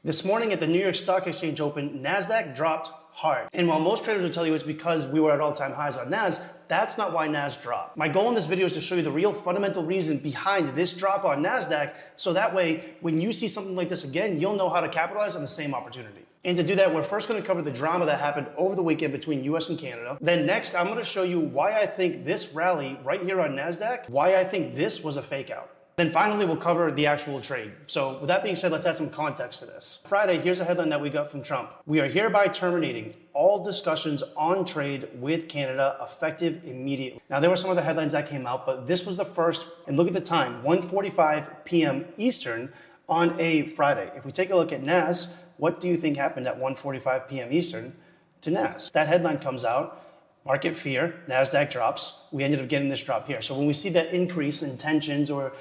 This morning at the New York Stock Exchange Open, Nasdaq dropped hard. And while most traders will tell you it's because we were at all-time highs on Nas, that's not why Nas dropped. My goal in this video is to show you the real fundamental reason behind this drop on Nasdaq, so that way, when you see something like this again, you'll know how to capitalize on the same opportunity. And to do that, we're first going to cover the drama that happened over the weekend between US and Canada. Then next, I'm going to show you why I think this rally right here on Nasdaq, why I think this was a fake out. Then finally, we'll cover the actual trade. So with that being said, let's add some context to this. Friday, here's a headline that we got from Trump. We are hereby terminating all discussions on trade with Canada effective immediately. Now, there were some other headlines that came out, but this was the first, and look at the time, 1:45 p.m. Eastern on a Friday. If we take a look at Nas, what do you think happened at 1:45 p.m. Eastern to Nas? That headline comes out. Market fear, Nasdaq drops. We ended up getting this drop here. So when we see that increase in tensions or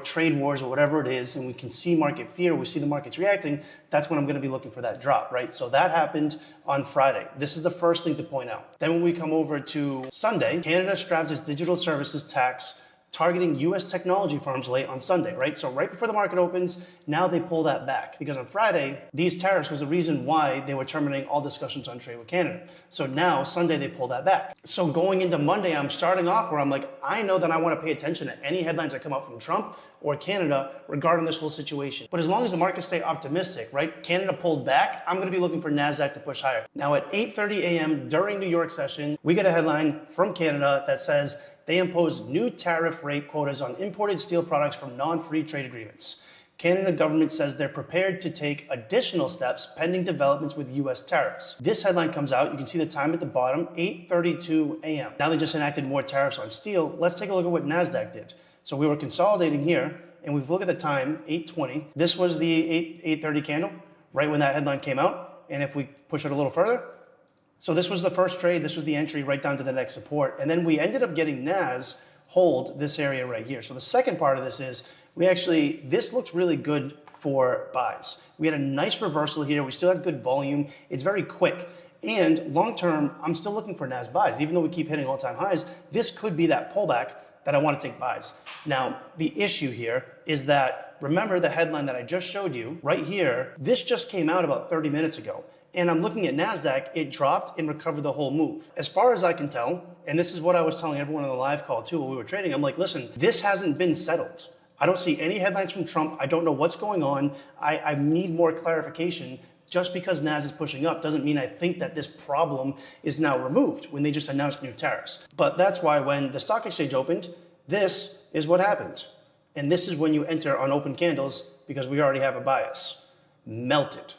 trade wars or whatever it is, and we can see market fear, we see the markets reacting, that's when I'm going to be looking for that drop, right? So that happened on Friday. This is the first thing to point out. Then when we come over to Sunday, Canada strapped its digital services tax targeting US technology firms late on Sunday, right? So right before the market opens, now they pull that back because on Friday, these tariffs was the reason why they were terminating all discussions on trade with Canada. So now Sunday, they pull that back. So going into Monday, I'm starting off where I'm like, I know that I want to pay attention to any headlines that come out from Trump or Canada regarding this whole situation. But as long as the markets stay optimistic, right? Canada pulled back, I'm going to be looking for Nasdaq to push higher. Now at 8:30 a.m. during New York session, we get a headline from Canada that says, they imposed new tariff rate quotas on imported steel products from non-free trade agreements. Canada government says they're prepared to take additional steps pending developments with US tariffs. This headline comes out, you can see the time at the bottom, 8:32 a.m. Now they just enacted more tariffs on steel. Let's take a look at what Nasdaq did. So we were consolidating here, and we've looked at the time, 8:20. This was the 8:30 candle, right when that headline came out. And if we push it a little further, so this was the first trade, this was the entry right down to the next support. And then we ended up getting Nas hold this area right here. So the second part of this is, this looks really good for buys. We had a nice reversal here. We still had good volume. It's very quick. And long term, I'm still looking for Nas buys. Even though we keep hitting all-time highs, this could be that pullback that I want to take buys. Now, the issue here is that, remember the headline that I just showed you right here, this just came out about 30 minutes ago. And I'm looking at Nasdaq, it dropped and recovered the whole move. As far as I can tell, and this is what I was telling everyone on the live call too when we were trading, I'm like, listen, this hasn't been settled. I don't see any headlines from Trump. I don't know what's going on. I need more clarification. Just because Nas is pushing up doesn't mean I think that this problem is now removed when they just announced new tariffs. But that's why when the stock exchange opened, this is what happened. And this is when you enter on open candles because we already have a bias. Melted.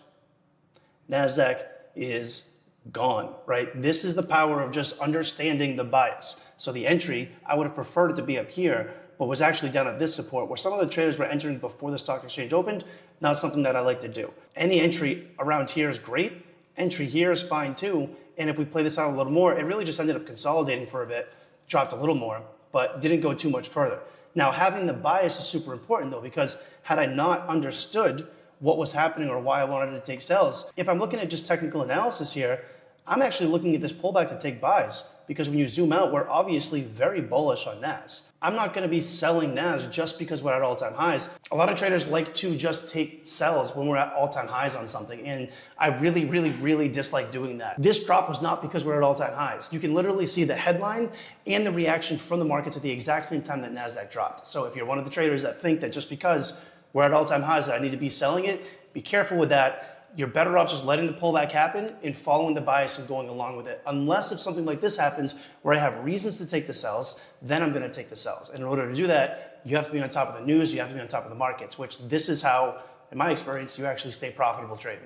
Nasdaq is gone, right? This is the power of just understanding the bias. So the entry, I would have preferred it to be up here, but was actually down at this support where some of the traders were entering before the stock exchange opened. Not something that I like to do. Any entry around here is great. Entry here is fine too. And if we play this out a little more, it really just ended up consolidating for a bit, dropped a little more, but didn't go too much further. Now, having the bias is super important though, because had I not understood what was happening or why I wanted to take sells. If I'm looking at just technical analysis here, I'm actually looking at this pullback to take buys because when you zoom out, we're obviously very bullish on Nas. I'm not going to be selling Nas just because we're at all-time highs. A lot of traders like to just take sells when we're at all-time highs on something, and I really dislike doing that. This drop was not because we're at all-time highs. You can literally see the headline and the reaction from the markets at the exact same time that Nasdaq dropped. So if you're one of the traders that think that just because we're at all-time highs that I need to be selling it, be careful with that. You're better off just letting the pullback happen and following the bias and going along with it. Unless if something like this happens where I have reasons to take the sells, then I'm gonna take the sells. And in order to do that, you have to be on top of the news, you have to be on top of the markets, which this is how, in my experience, you actually stay profitable trading.